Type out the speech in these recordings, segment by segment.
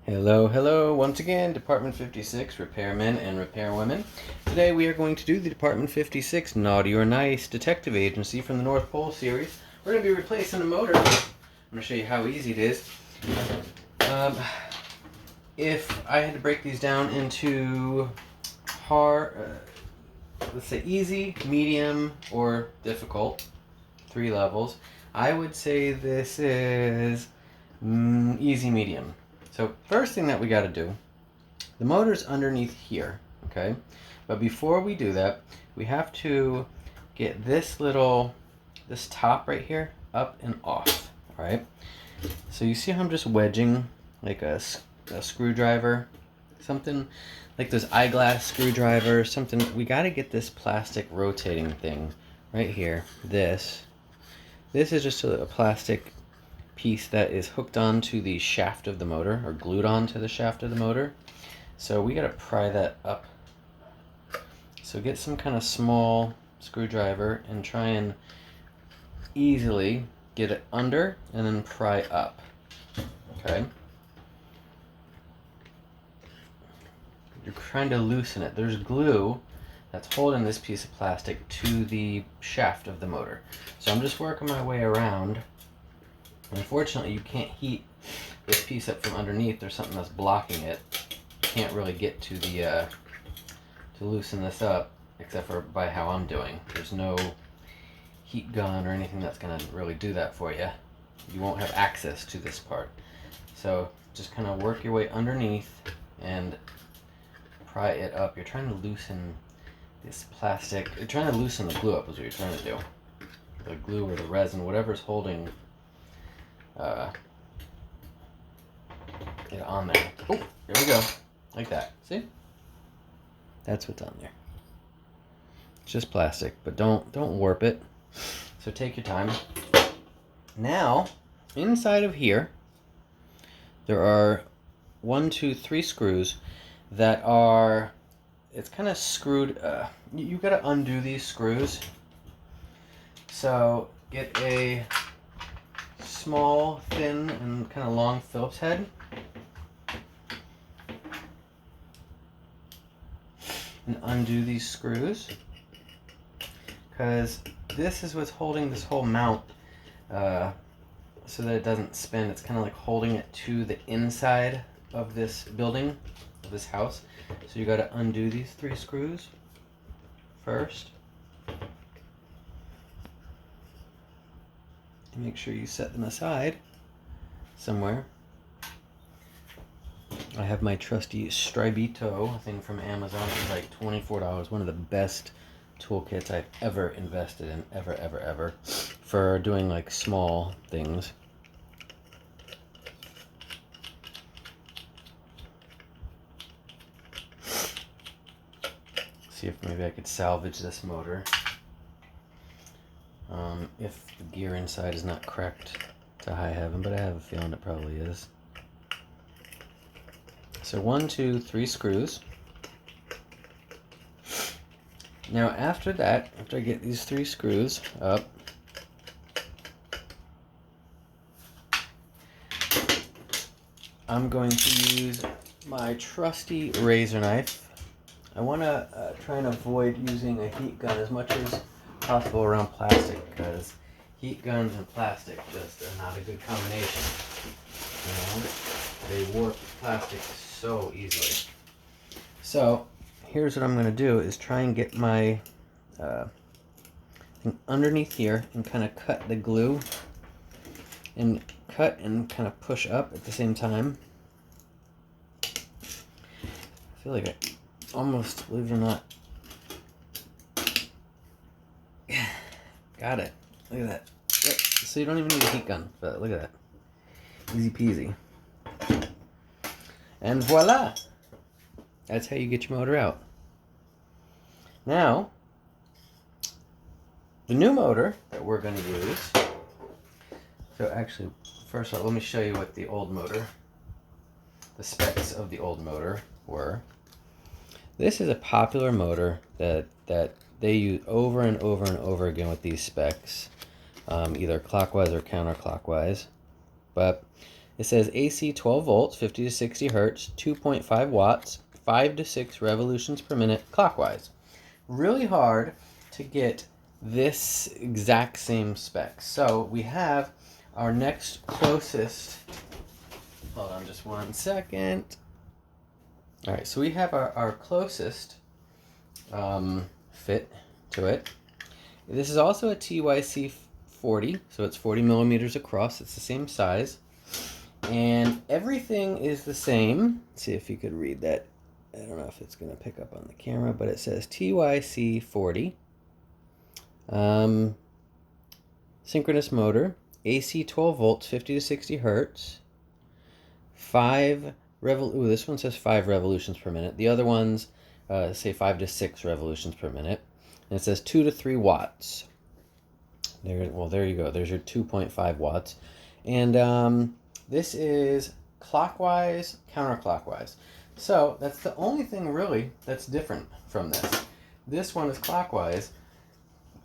Hello, once again, Department 56, repairmen and repairwomen. Today we are going to do the Department 56 Naughty or Nice Detective Agency from the North Pole series. We're going to be replacing a motor. I'm going to show you how easy it is. If I had to break these down into hard, let's say easy, medium, or difficult, 3 levels, I would say this is easy medium. So first thing that we got to do, the motor's underneath here, okay? But before we do that, we have to get this top right here up and off, all right? So you see how I'm just wedging like a screwdriver, something like those eyeglass screwdrivers, something. We got to get this plastic rotating thing right here. This is just a plastic piece that is hooked onto the shaft of the motor, or glued onto the shaft of the motor. So we gotta pry that up. So get some kind of small screwdriver and try and easily get it under and then pry up. Okay? You're trying to loosen it. There's glue that's holding this piece of plastic to the shaft of the motor. So I'm just working my way around. Unfortunately, you can't heat this piece up from underneath. There's something that's blocking it. Can't really get to the to loosen this up, except for by how I'm doing. There's no heat gun or anything that's gonna really do that for you. You won't have access to this part. So just kind of work your way underneath and pry it up. You're trying to loosen this plastic. You're trying to loosen the glue up is what you're trying to do. The glue or the resin, whatever's holding it on there. Oh, there we go. Like that. See? That's what's on there. It's just plastic, but don't warp it. So take your time. Now, inside of here, there are 1, 2, 3 screws that are, it's kind of screwed. You gotta undo these screws. So get a small, thin, and kind of long Phillips head. And undo these screws. Because this is what's holding this whole mount so that it doesn't spin. It's kind of like holding it to the inside of this building, of this house. So you got to undo these 3 screws first. Make sure you set them aside somewhere. I have my trusty Stribito thing from Amazon. It's like $24. One of the best toolkits I've ever invested in, ever, for doing like small things. See if maybe I could salvage this motor. If the gear inside is not cracked to high heaven, but I have a feeling it probably is. So 1, 2, 3 screws. Now after that, after I get these 3 screws up, I'm going to use my trusty razor knife. I want to try and avoid using a heat gun as much as possible around plastic, because heat guns and plastic just are not a good combination. You know, they warp plastic so easily. So here's what I'm going to do is try and get my thing underneath here and kind of cut the glue and cut and kind of push up at the same time. I feel like I almost, believe it or not, got it. Look at that. Yep. So you don't even need a heat gun, but look at that. Easy peasy. And voila! That's how you get your motor out. Now, the new motor that we're going to use. So actually, first of all, let me show you what the old motor, the specs of the old motor were. This is a popular motor that they use over and over and over again with these specs, either clockwise or counterclockwise. But It says AC 12 volts, 50 to 60 hertz, 2.5 watts, 5 to 6 revolutions per minute clockwise. Really hard to get this exact same spec. So we have our next closest. Hold on just one second. All right, so we have our closest fit to it. This is also a TYC 40, so it's 40 millimeters across. It's the same size. And everything is the same. Let's see if you could read that. I don't know if it's going to pick up on the camera, but it says TYC 40. Synchronous motor. AC 12 volts, 50 to 60 hertz. This one says 5 revolutions per minute. The other ones say 5 to 6 revolutions per minute. And it says 2 to 3 watts. There you go. There's your 2.5 watts. And this is clockwise, counterclockwise. So that's the only thing really that's different from this. This one is clockwise.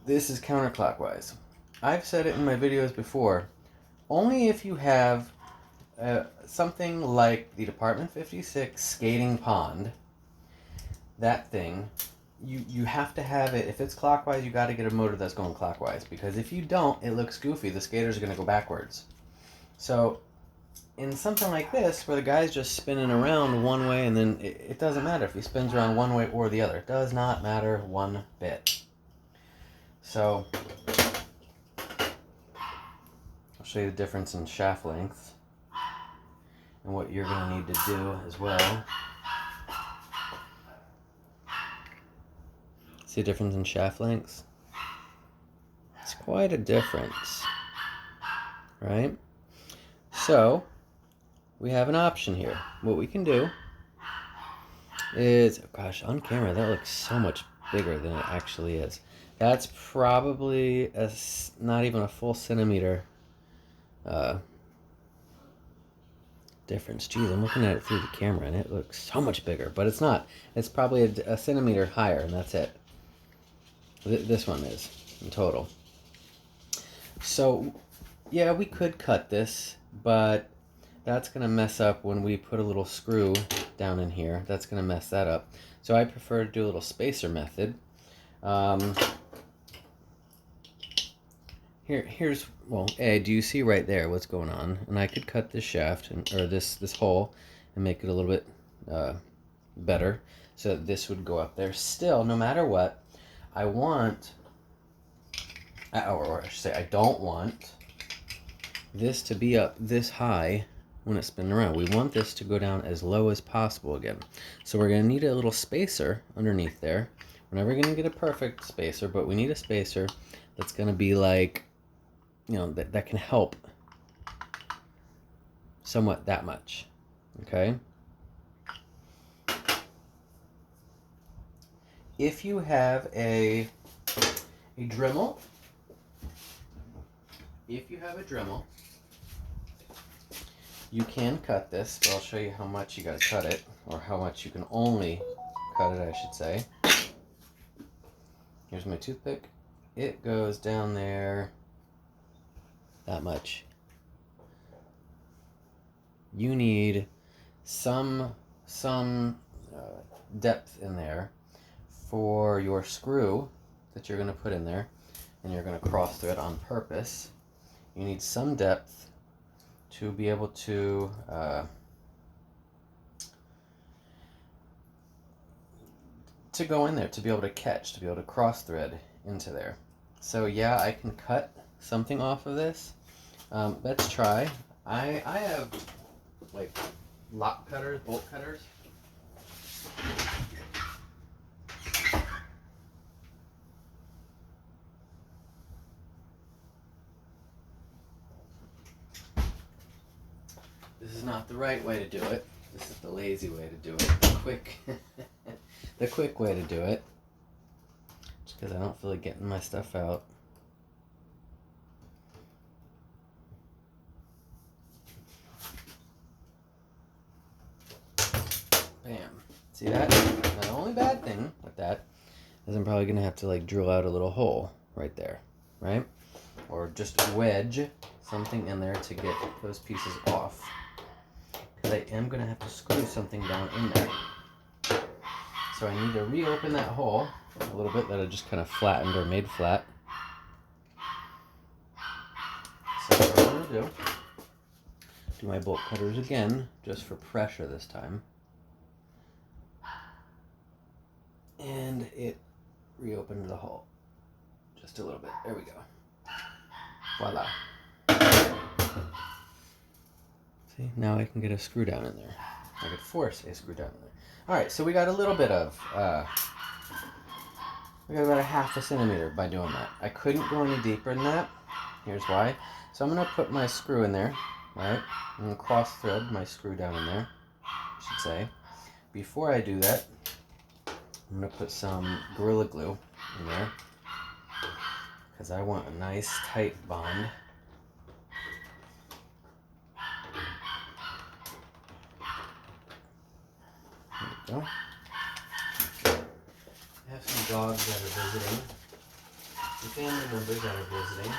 This is counterclockwise. I've said it in my videos before. Only if you have something like the Department 56 skating pond, that thing, you have to have it. If it's clockwise, you got to get a motor that's going clockwise, because if you don't, it looks goofy. The skaters are going to go backwards. So in something like this, where the guy's just spinning around one way, and then it doesn't matter if he spins around one way or the other. It does not matter one bit. So I'll show you the difference in shaft length and what you're going to need to do as well. See a difference in shaft lengths? It's quite a difference, right? So we have an option here. What we can do is, oh gosh, on camera that looks so much bigger than it actually is. That's probably not even a full centimeter difference. Geez, I'm looking at it through the camera and it looks so much bigger, but it's not. It's probably a centimeter higher, and that's it. This one is in total. So yeah, we could cut this, but that's going to mess up when we put a little screw down in here. That's going to mess that up. So I prefer to do a little spacer method. Here's, well, do you see right there what's going on? And I could cut this shaft, or this hole, and make it a little bit better, so that this would go up there. Still, no matter what, I want, or I should say I don't want this to be up this high when it's spinning around. We want this to go down as low as possible again. So we're going to need a little spacer underneath there. We're never going to get a perfect spacer, but we need a spacer that's going to be like, you know, that can help somewhat that much. Okay? If you have a Dremel, you can cut this, but I'll show you how much you gotta cut it, or how much you can only cut it, I should say. Here's my toothpick. It goes down there that much. You need some depth in there for your screw that you're going to put in there, and you're going to cross thread on purpose. You need some depth to be able to go in there, to be able to catch, to be able to cross thread into there. So yeah, I can cut something off of this. Let's try. I have like lock cutters, bolt cutters. This is not the right way to do it. This is the lazy way to do it. The quick way to do it. Just because I don't feel like getting my stuff out. Bam. See that? Now, the only bad thing with that is I'm probably going to have to like drill out a little hole right there, right? Or just wedge something in there to get those pieces off. I am going to have to screw something down in there. So I need to reopen that hole a little bit that I just kind of flattened or made flat. So what I'm going to do my bolt cutters again, just for pressure this time. And it reopened the hole just a little bit. There we go. Voila. See, now I can get a screw down in there. I could force a screw down in there. All right, so we got a little bit of, we got about a 1/2 centimeter by doing that. I couldn't go any deeper than that. Here's why. So I'm gonna put my screw in there, right? I'm gonna cross thread my screw down in there, I should say. Before I do that, I'm gonna put some Gorilla Glue in there because I want a nice tight bond. There we go. I have some dogs that are visiting, some family members that are visiting.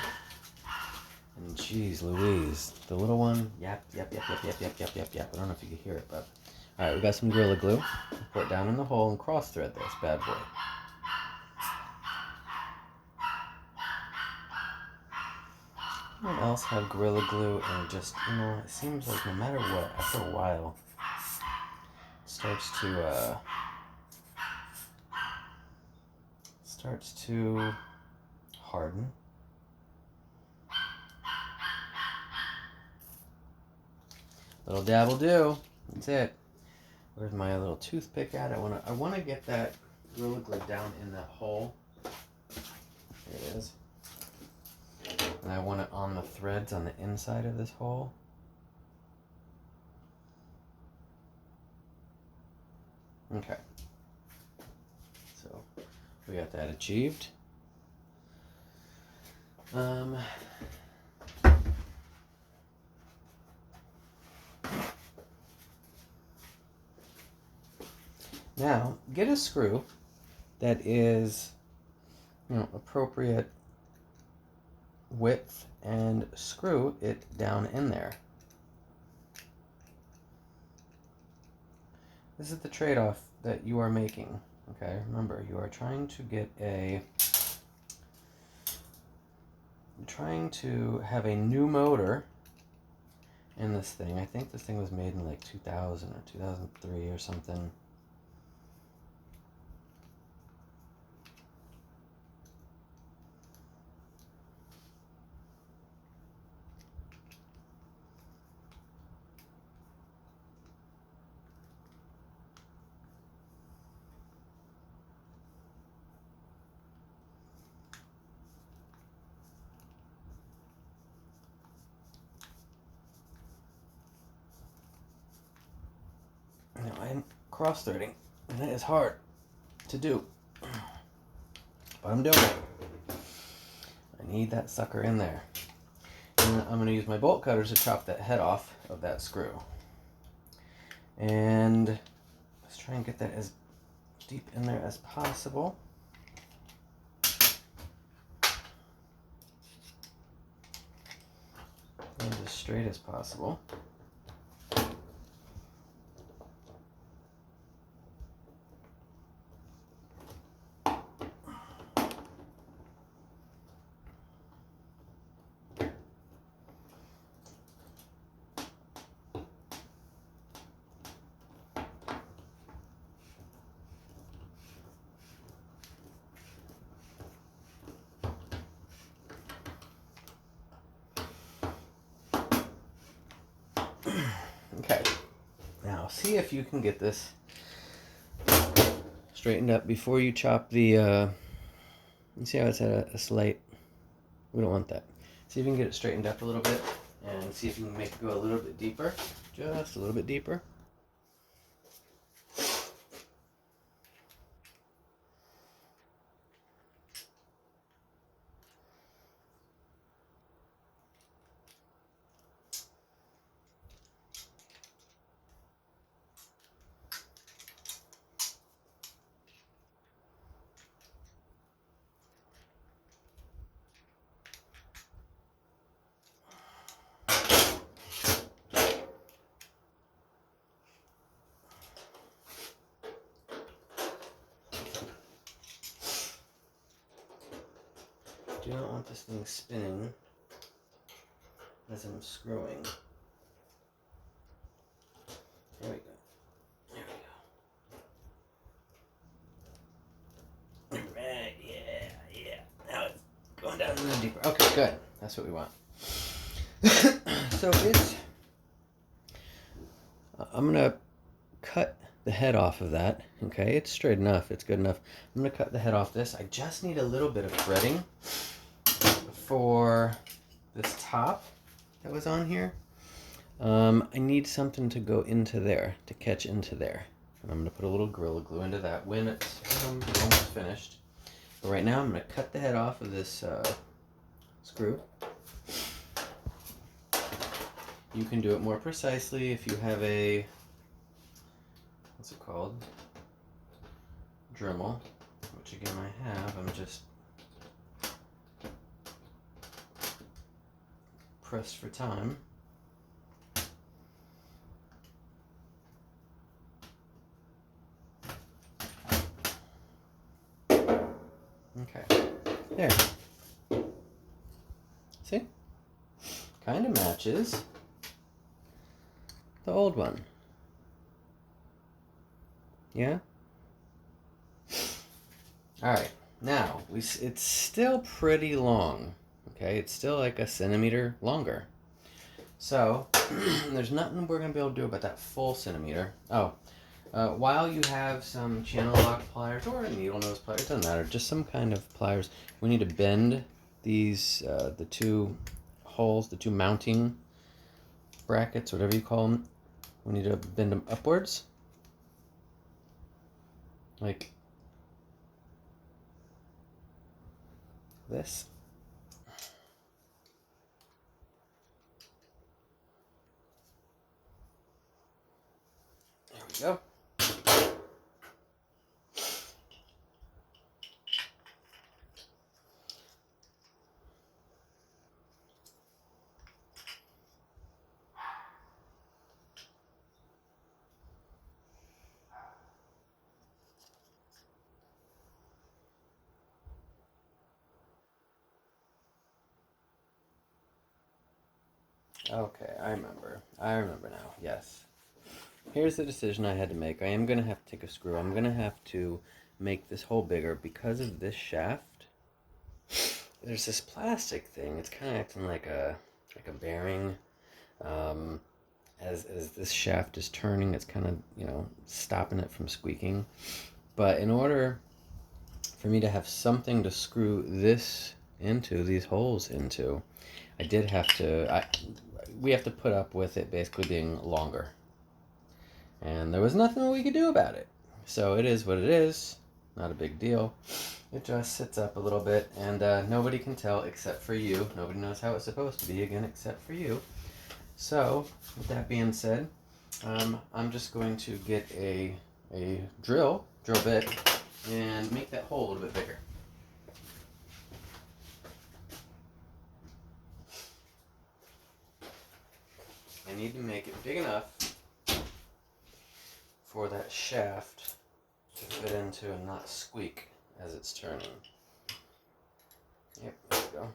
And geez Louise, the little one, yap. I don't know if you can hear it, but all right, we got some Gorilla Glue. Put it down in the hole and cross thread this bad boy. Anyone else have Gorilla Glue and just, it seems like no matter what, after a while, it starts to harden. Little dab will do. That's it. Where's my little toothpick at? I wanna get that Gorilla Glue down in that hole. There it is. And I want it on the threads on the inside of this hole. Okay. So we got that achieved. Now, get a screw that is, appropriate width and screw it down in there. This is the trade-off that you are making. Okay, remember, you are trying to have a new motor in this thing. I think this thing was made in like 2000 or 2003 or something. Now I'm cross-threading, and it is hard to do, but I'm doing it. I need that sucker in there. And I'm going to use my bolt cutters to chop that head off of that screw. And let's try and get that as deep in there as possible. And as straight as possible. Okay, now see if you can get this straightened up before you chop the, you see how it's at a slight, we don't want that. See if you can get it straightened up a little bit and see if you can make it go a little bit deeper, just a little bit deeper. do not want this thing spinning as I'm screwing. There we go. There we go. Alright, yeah. Now it's going down a little deeper. Okay, good. That's what we want. So I'm going to cut the head off of that. Okay, it's straight enough. It's good enough. I'm going to cut the head off this. I just need a little bit of threading for this top that was on here. I need something to go into there, to catch into there. And I'm going to put a little Gorilla Glue into that when it's almost finished. But right now I'm going to cut the head off of this screw. You can do it more precisely if you have a, what's it called? Dremel, which again I have. I'm just pressed for time. Okay, there. See? Kind of matches the old one. Yeah? Alright, now, it's still pretty long. Okay, it's still like a centimeter longer. So, there's nothing we're going to be able to do about that full centimeter. While you have some channel lock pliers or a needle nose pliers, it doesn't matter, just some kind of pliers, we need to bend these, the two holes, the two mounting brackets, whatever you call them. We need to bend them upwards, like this. There we go. Okay, I remember now, yes. Here's the decision I had to make. I am going to have to take a screw. I'm going to have to make this hole bigger because of this shaft. There's this plastic thing. It's kind of acting like a bearing. As this shaft is turning, it's kind of, stopping it from squeaking. But in order for me to have something to screw this into, these holes into, I did have to, we have to put up with it basically being longer. And there was nothing we could do about it. So it is what it is. Not a big deal. It just sits up a little bit, and nobody can tell except for you. Nobody knows how it's supposed to be, again, except for you. So, with that being said, I'm just going to get a drill bit, and make that hole a little bit bigger. I need to make it big enough for that shaft to fit into and not squeak as it's turning. Yep, there we go.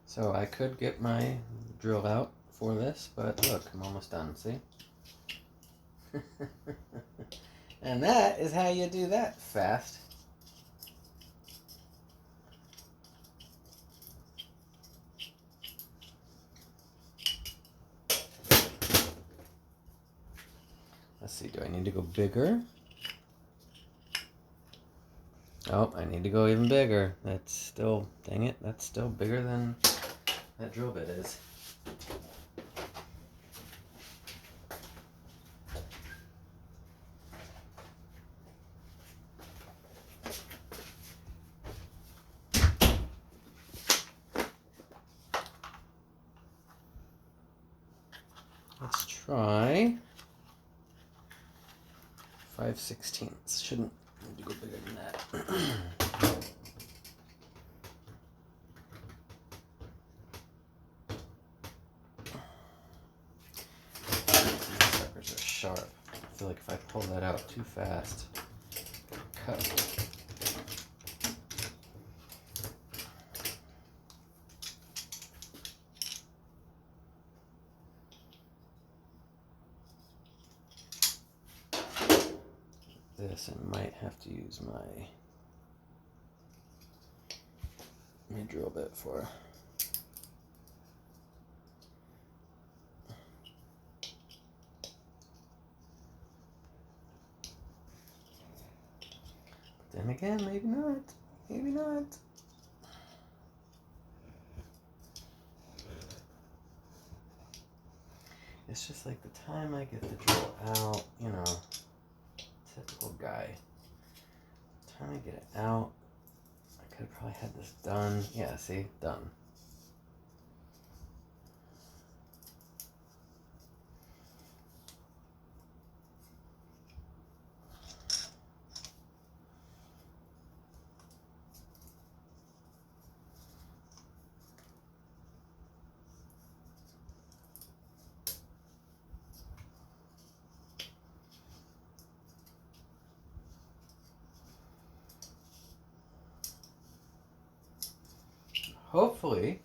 So I could get my drill out for this, but look, I'm almost done, see? And that is how you do that fast. Let's see, do I need to go bigger? Oh, I need to go even bigger. That's still, dang it, that's still bigger than that drill bit is. Let's try 5/16. Shouldn't need to go bigger than that. sharp. I feel like if I pull that out too fast, it'll cut. This I might have to use my drill bit for. But then again, maybe not. Maybe not. It's just like the time I get the drill out, you know, typical guy. The time I get it out, I could have probably had this done. Yeah, see? Done. Hopefully,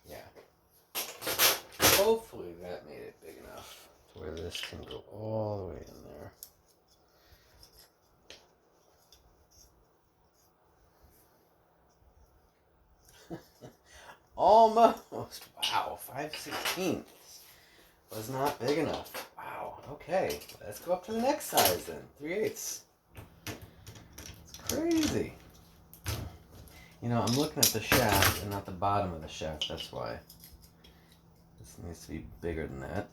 yeah, hopefully that made it big enough to where this can go all the way in there. Almost. Wow, 5/16 was not big enough. Wow. Okay, let's go up to the next size then. 3/8. It's crazy. You know, I'm looking at the shaft and not the bottom of the shaft. That's why. This needs to be bigger than that.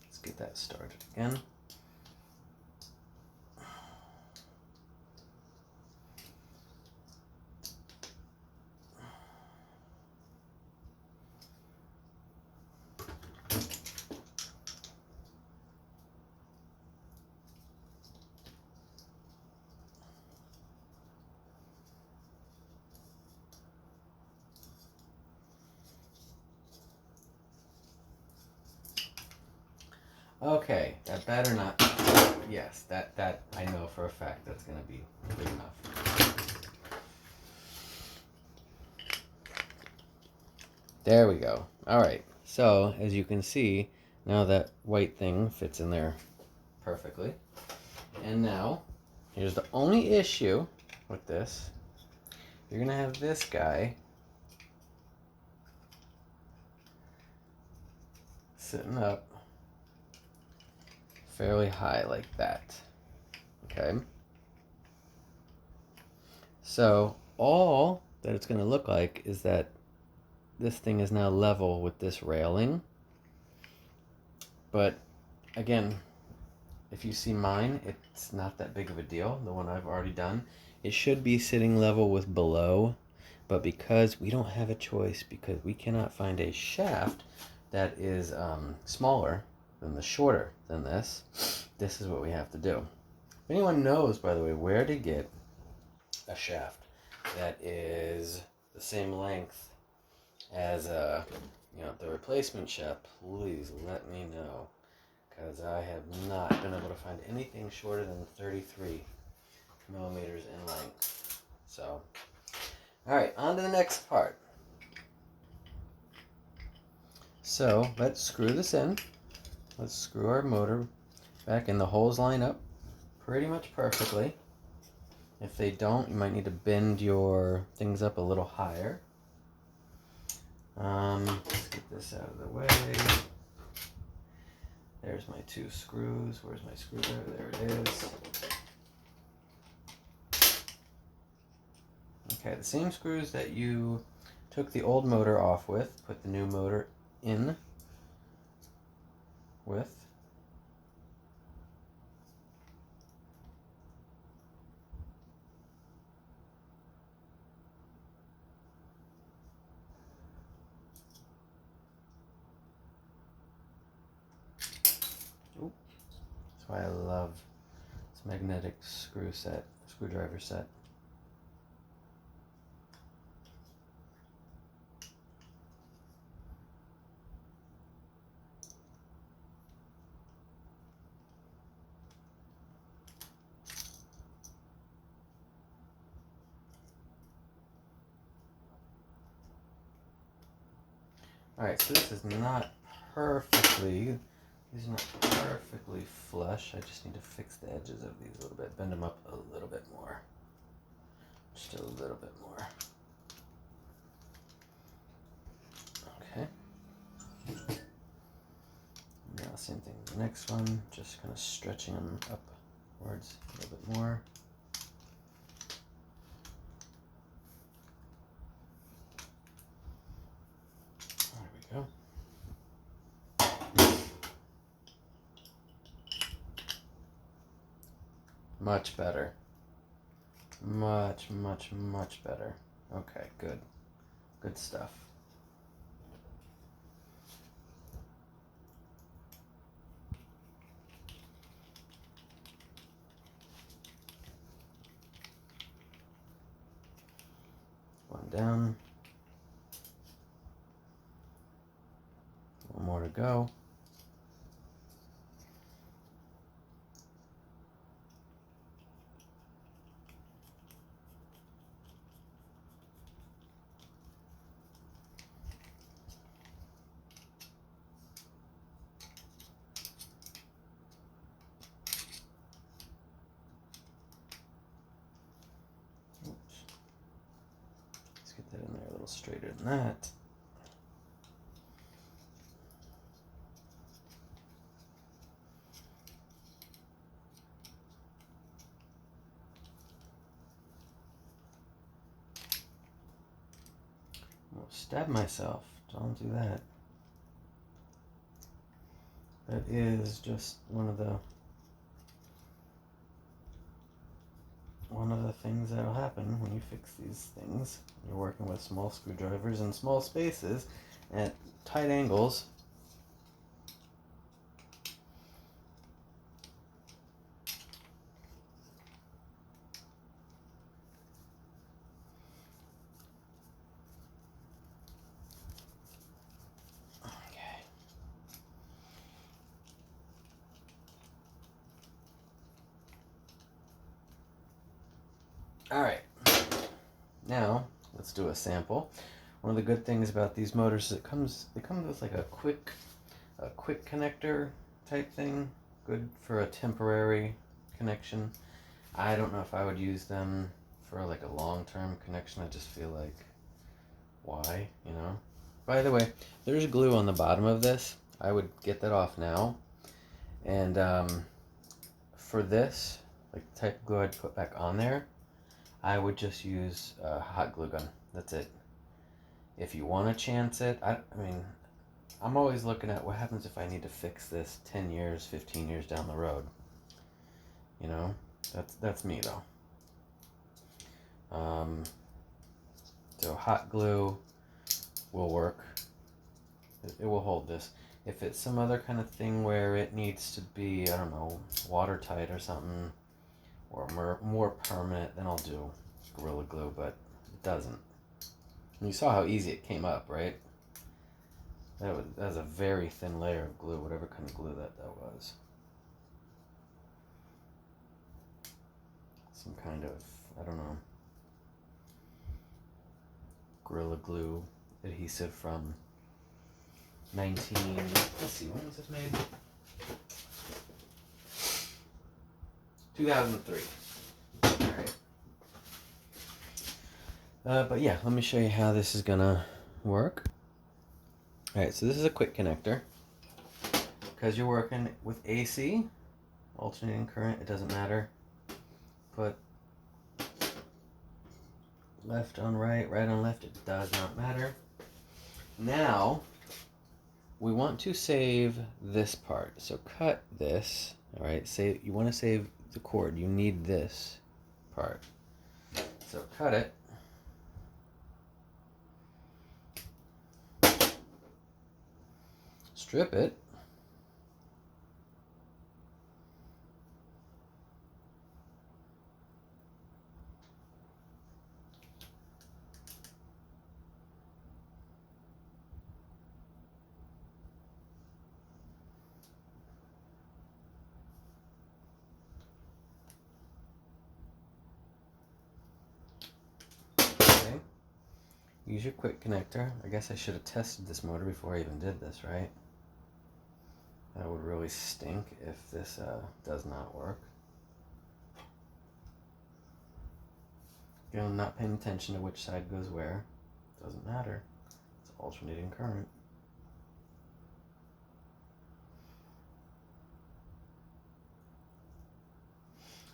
Let's get that started again. Okay, that better not. Yes, that I know for a fact that's going to be big enough. There we go. All right. So, as you can see, now that white thing fits in there perfectly. And now, here's the only issue with this. You're going to have this guy sitting up fairly high like that. Okay? So, all that it's going to look like is that this thing is now level with this railing. But, again, if you see mine, it's not that big of a deal, the one I've already done. It should be sitting level with below, but because we don't have a choice, because we cannot find a shaft that is smaller than the shorter than this is what we have to do. If anyone knows, by the way, where to get a shaft that is the same length as the replacement shaft, please let me know, because I have not been able to find anything shorter than 33 millimeters in length. So, all right, on to the next part. So let's screw this in. Let's screw our motor back in. The holes line up pretty much perfectly. If they don't, you might need to bend your things up a little higher. Let's get this out of the way. There's my 2 screws. Where's my screwdriver? There it is. Okay, the same screws that you took the old motor off with, put the new motor in with. why I love this magnetic screwdriver set. Alright, so this is not perfectly, these are not perfectly flush. I just need to fix the edges of these a little bit, bend them up a little bit more. Just a little bit more. Okay. Now same thing with the next one, just kind of stretching them upwards a little bit more. There we go. Much better. Much, much, much better. Okay, good. Good stuff. One down. One more to go. Let's get that in there a little straighter than that. I'll stab myself. Don't do that. That is just one of the things that'll happen when you fix these things. You're working with small screwdrivers in small spaces at tight angles. Alright, now let's do a sample. One of the good things about these motors is it comes with like a quick connector type thing, good for a temporary connection. I don't know if I would use them for like a long-term connection. I just feel like, why, you know? By the way, there's glue on the bottom of this. I would get that off now. And for this, like the type of glue I'd put back on there, I would just use a hot glue gun. That's it. If you want to chance it, I mean, I'm always looking at what happens if I need to fix this 10 years, 15 years down the road. You know, that's me though. So hot glue will work. It will hold this. If it's some other kind of thing where it needs to be, I don't know, watertight or something, or more permanent, then I'll do Gorilla Glue, but it doesn't. And you saw how easy it came up, right? That was a very thin layer of glue, whatever kind of glue that was. Some kind of, I don't know, Gorilla Glue adhesive from let's see, when was this made? 2003. Alright. But yeah, let me show you how this is gonna work. Alright, so this is a quick connector. Because you're working with AC, alternating current, it doesn't matter. Put left on right, right on left, it does not matter. Now, we want to save this part. So cut this, alright? You want to save the cord, you need this part. So cut it. Strip it. use your quick connector. I guess I should have tested this motor before I even did this, right? That would really stink if this does not work. Again, I'm not paying attention to which side goes where. Doesn't matter. It's alternating current.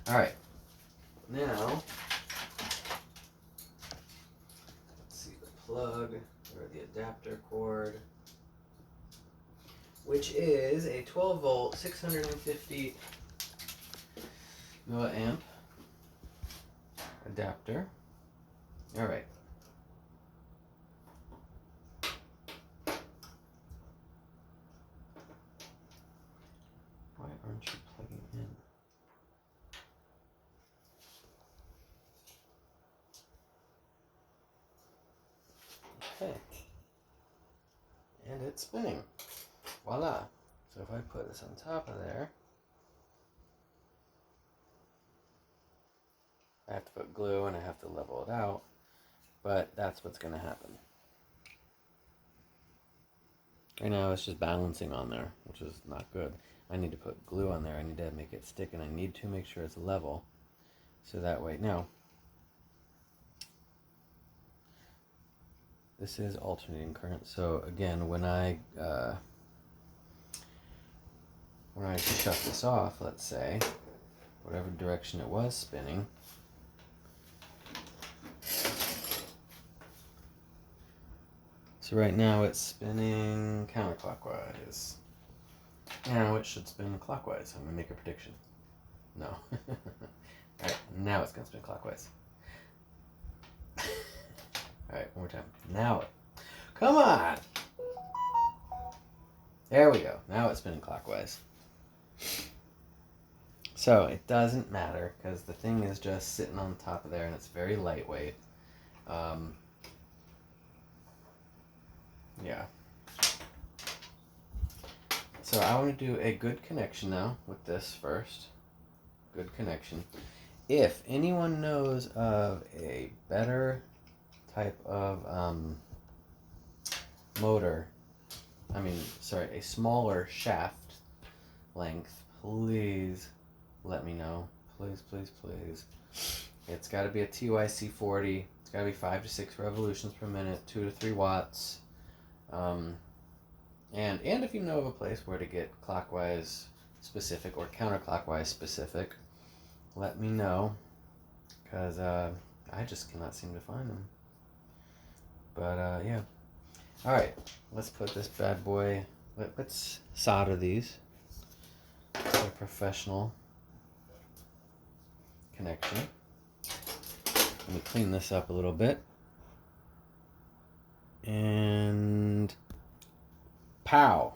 Alright. Now, let's see the plug, or the adapter cord, which is a 12 volt, 650 milliamp adapter. Alright. Why aren't you plugging in? Okay. And it's spinning. Voila. So if I put this on top of there, I have to put glue and I have to level it out, but that's what's going to happen. Right now it's just balancing on there, which is not good. I need to put glue on there. I need to make it stick, and I need to make sure it's level. So that way, now, this is alternating current. So again, when I shut this off, let's say, whatever direction it was spinning, so right now it's spinning counterclockwise. Now it should spin clockwise. I'm going to make a prediction. No. Alright, now it's going to spin clockwise. Alright, one more time. Now it. Come on! There we go. Now it's spinning clockwise. So it doesn't matter because the thing is just sitting on top of there and it's very lightweight. Yeah. So I want to do a good connection now with this first. Good connection. If anyone knows of a better type of motor, a smaller shaft length, please let me know. Please, please, please. It's got to be a TYC40. It's got to be 5 to 6 revolutions per minute, 2 to 3 watts. And if you know of a place where to get clockwise specific or counterclockwise specific, let me know, because I just cannot seem to find them. But yeah. Alright, let's put this bad boy, let's solder these. It's a professional connection. Let me clean this up a little bit. And pow.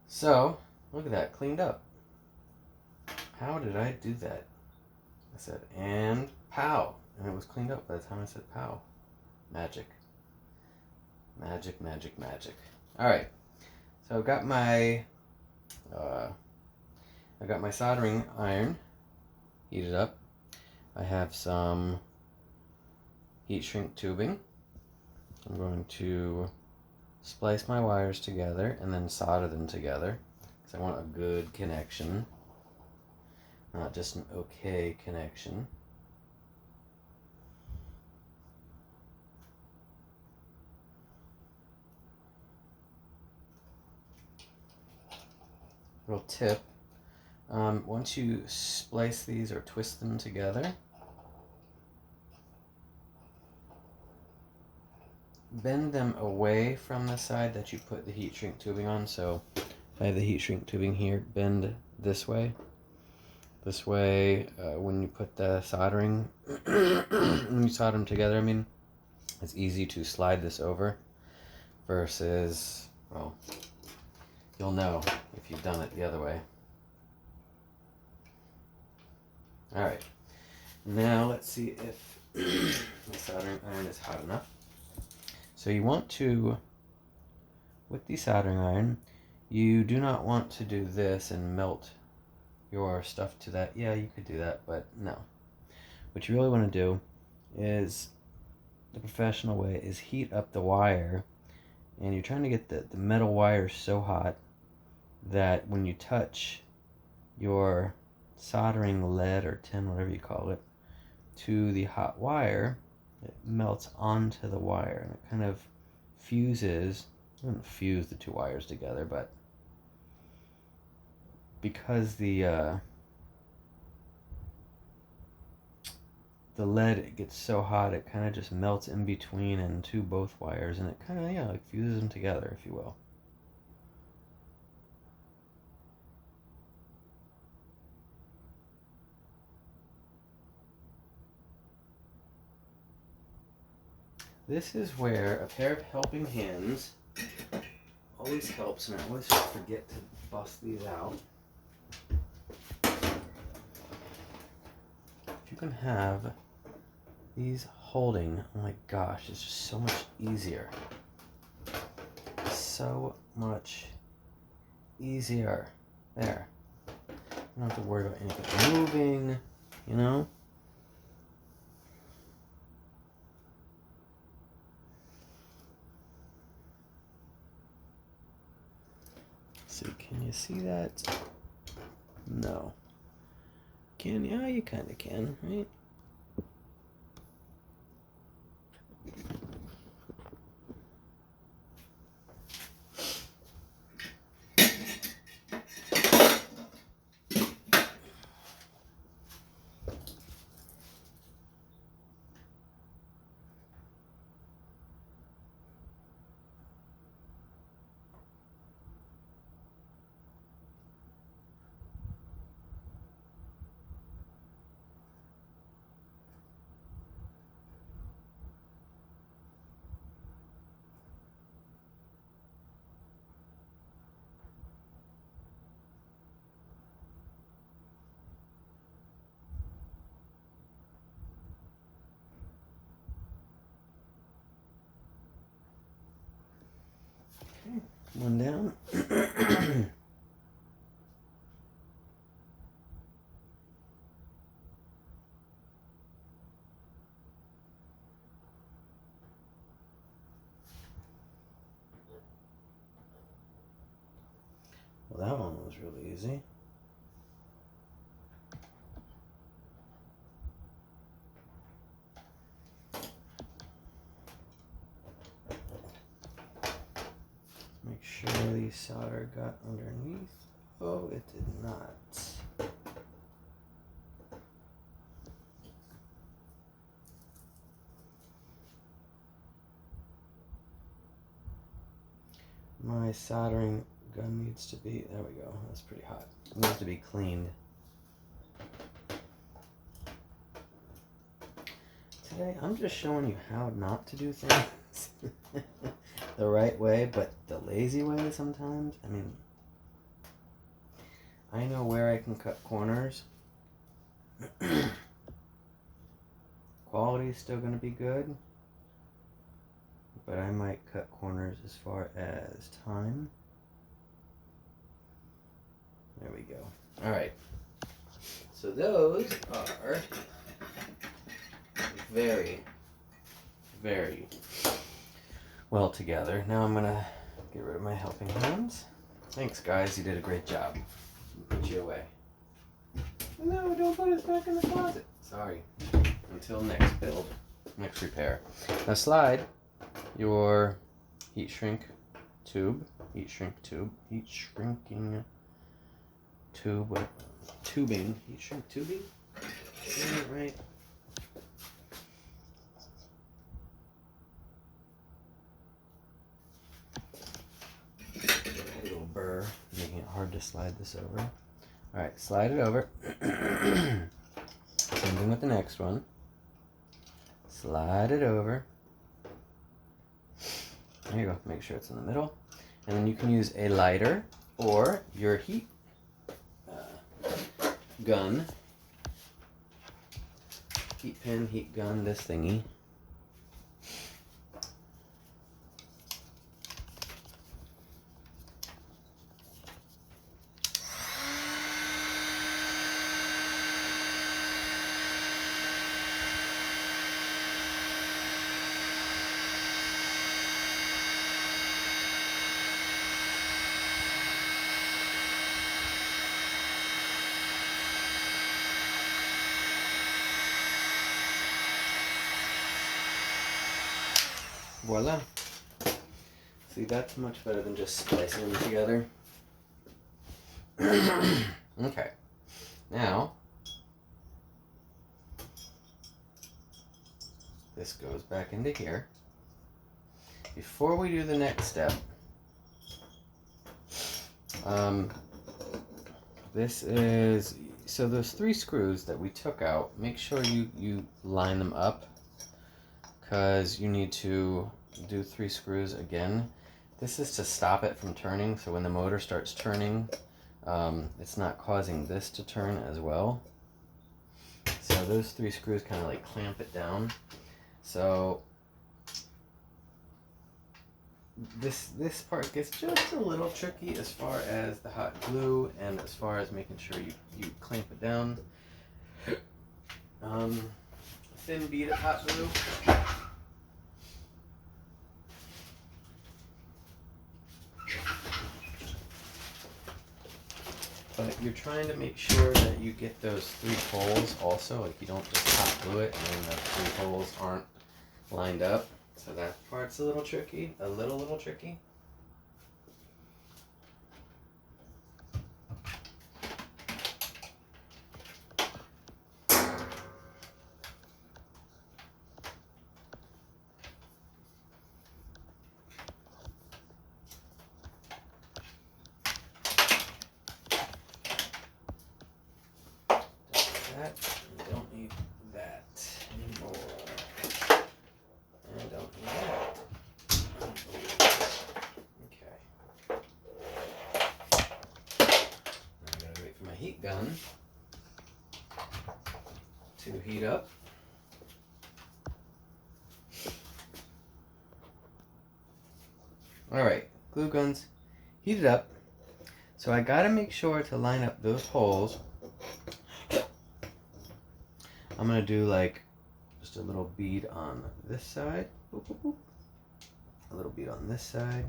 So, look at that, cleaned up. How did I do that? I said, and pow. And it was cleaned up by the time I said pow. Magic. Magic, magic, magic. Alright. So I've got my soldering iron heated up. I have some heat shrink tubing. I'm going to splice my wires together and then solder them together because I want a good connection, not just an okay connection. Little tip, once you splice these or twist them together, bend them away from the side that you put the heat shrink tubing on. So if I have the heat shrink tubing here, bend this way. This way, when you put the soldering, when you solder them together, it's easy to slide this over versus, well, you'll know if you've done it the other way. Alright, now let's see if the soldering iron is hot enough. So you want to, with the soldering iron, you do not want to do this and melt your stuff to that. Yeah, you could do that, but no. What you really want to do is the professional way is heat up the wire, and you're trying to get the metal wire so hot that when you touch your soldering lead or tin, whatever you call it, to the hot wire, it melts onto the wire and it kind of fuses. It doesn't fuse the two wires together, but because the lead, it gets so hot it kind of just melts in between and to both wires, and it kind of, yeah, like fuses them together, if you will. This is where a pair of helping hands always helps, and I always forget to bust these out. If you can have these holding, oh my gosh, it's just so much easier. So much easier. There. You don't have to worry about anything moving, you know? See, can you see that? No. Can you? Yeah, you kind of can, right? Okay, one down. Well, that one was really easy. Make sure the solder got underneath. Oh, it did not. My soldering gun needs to be, there we go, that's pretty hot. It needs to be cleaned. Today, I'm just showing you how not to do things the right way, but the lazy way sometimes. I mean, I know where I can cut corners. Quality is still going to be good, but I might cut corners as far as time. There we go. All right. So those are very, very well together. Now I'm going to get rid of my helping hands. Thanks, guys. You did a great job. Put you away. No, don't put us back in the closet. Sorry. Until next build, next repair. Now slide your heat shrinking tube, tubing, heat shrink tubing? Is that right? A little burr, making it hard to slide this over. Alright, slide it over. Same thing with the next one. Slide it over. There you go. Make sure it's in the middle. And then you can use a lighter or your heat gun. Heat pin, heat gun, this thingy. Voila. See, that's much better than just splicing them together. Okay. Now, this goes back into here. Before we do the next step, this is, so those 3 screws that we took out, make sure you line them up, because you need to do 3 screws again. This is to stop it from turning, so when the motor starts turning, it's not causing this to turn as well. So those 3 screws kind of like clamp it down. So this part gets just a little tricky as far as the hot glue and as far as making sure you clamp it down. Thin bead of hot glue. But you're trying to make sure that you get those 3 holes also, like you don't just hot glue it and the 3 holes aren't lined up. So that part's a little tricky, a little tricky. We don't need that anymore. And don't need that. Okay. Now I gotta wait for my heat gun to heat up. Alright, glue gun's heated up. So I gotta make sure to line up those holes. I'm gonna do like just a little bead on this side, boop, boop, boop. A little bead on this side,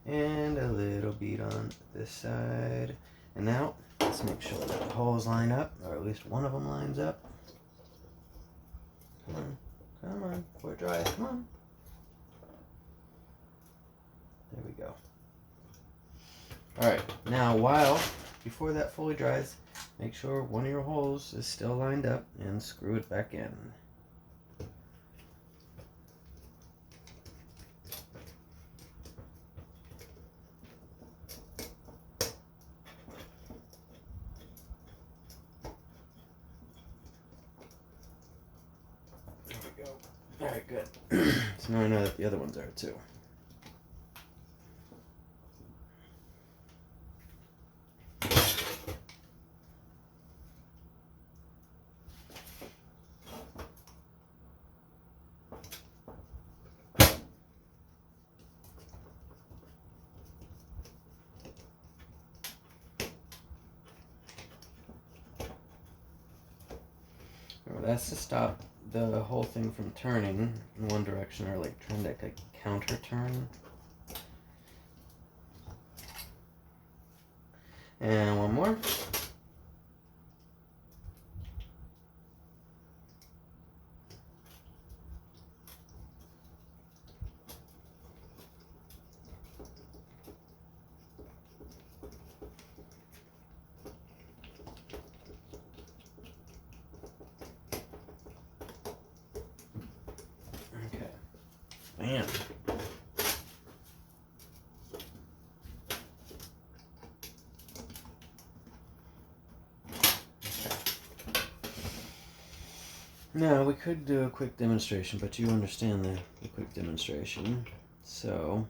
and a little bead on this side. And now let's make sure that the holes line up, or at least one of them lines up. Come on, come on, before it dries, come on. There we go. Alright, now before that fully dries, make sure one of your holes is still lined up and screw it back in. There we go. Alright, good. So now I know that the other ones are too. That's to stop the whole thing from turning in one direction, or like trying to like counter turn. And one more. Man. Now, we could do a quick demonstration, but you understand the quick demonstration. So,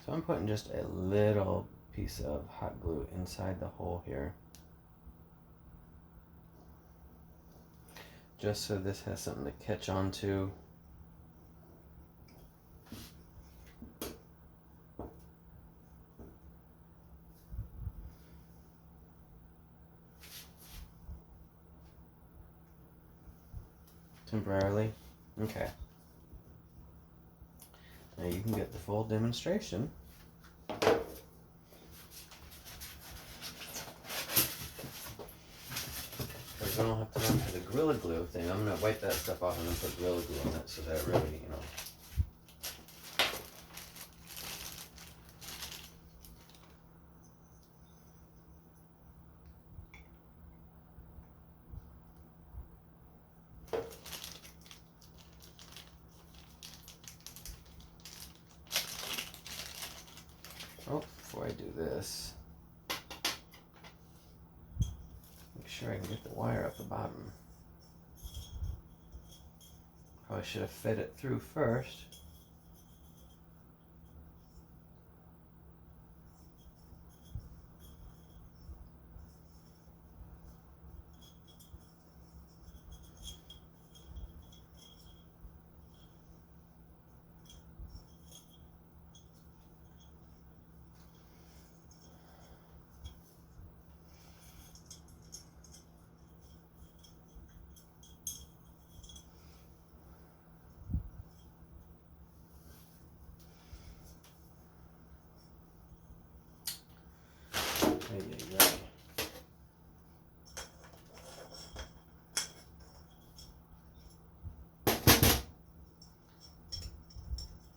I'm putting just a little piece of hot glue inside the hole here, just so this has something to catch on to temporarily. Okay. Now you can get the full demonstration. Because I don't have time for the Gorilla Glue thing. I'm going to wipe that stuff off and then put Gorilla Glue on it so that really, you know. Oh, before I do this, make sure I can get the wire up the bottom. Probably should have fed it through first.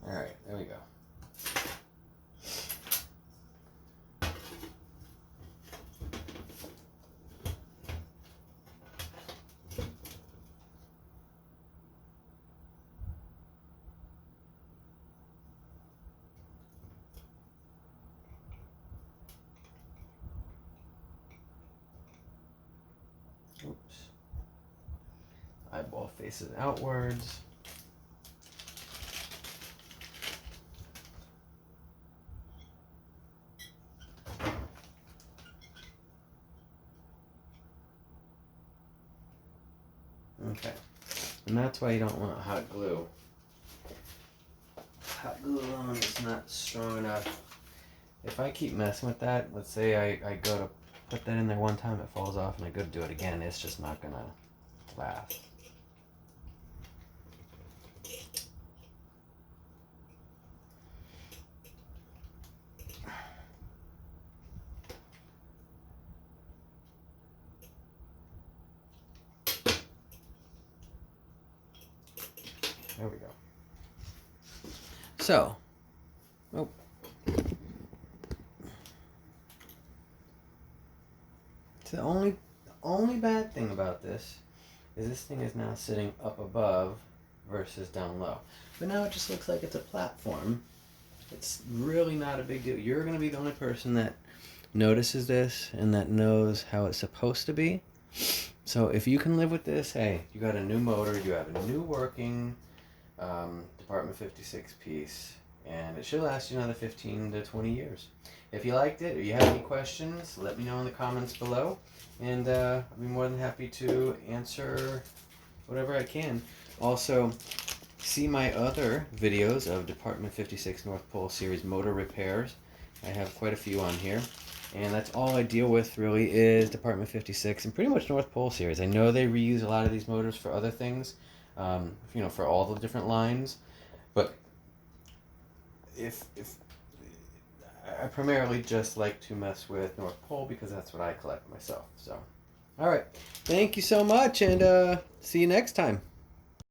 Alright, there we go. Oops. Eyeball faces outwards. Okay. And that's why you don't want hot glue. Hot glue alone is not strong enough. If I keep messing with that, let's say I go to put that in there one time, it falls off, and I go to do it again, it's just not gonna last. There we go. So, oh. So the only bad thing about this is this thing is now sitting up above versus down low. But now it just looks like it's a platform. It's really not a big deal. You're going to be the only person that notices this and that knows how it's supposed to be. So if you can live with this, hey, you got a new motor, you have a new working Department 56 piece, and it should last you another 15 to 20 years. If you liked it or you have any questions, let me know in the comments below, and I'll be more than happy to answer whatever I can. Also, see my other videos of Department 56 North Pole Series motor repairs. I have quite a few on here, and that's all I deal with really is Department 56 and pretty much North Pole Series. I know they reuse a lot of these motors for other things, you know, for all the different lines, but if I primarily just like to mess with North Pole because that's what I collect myself. So, all right, thank you so much, and see you next time.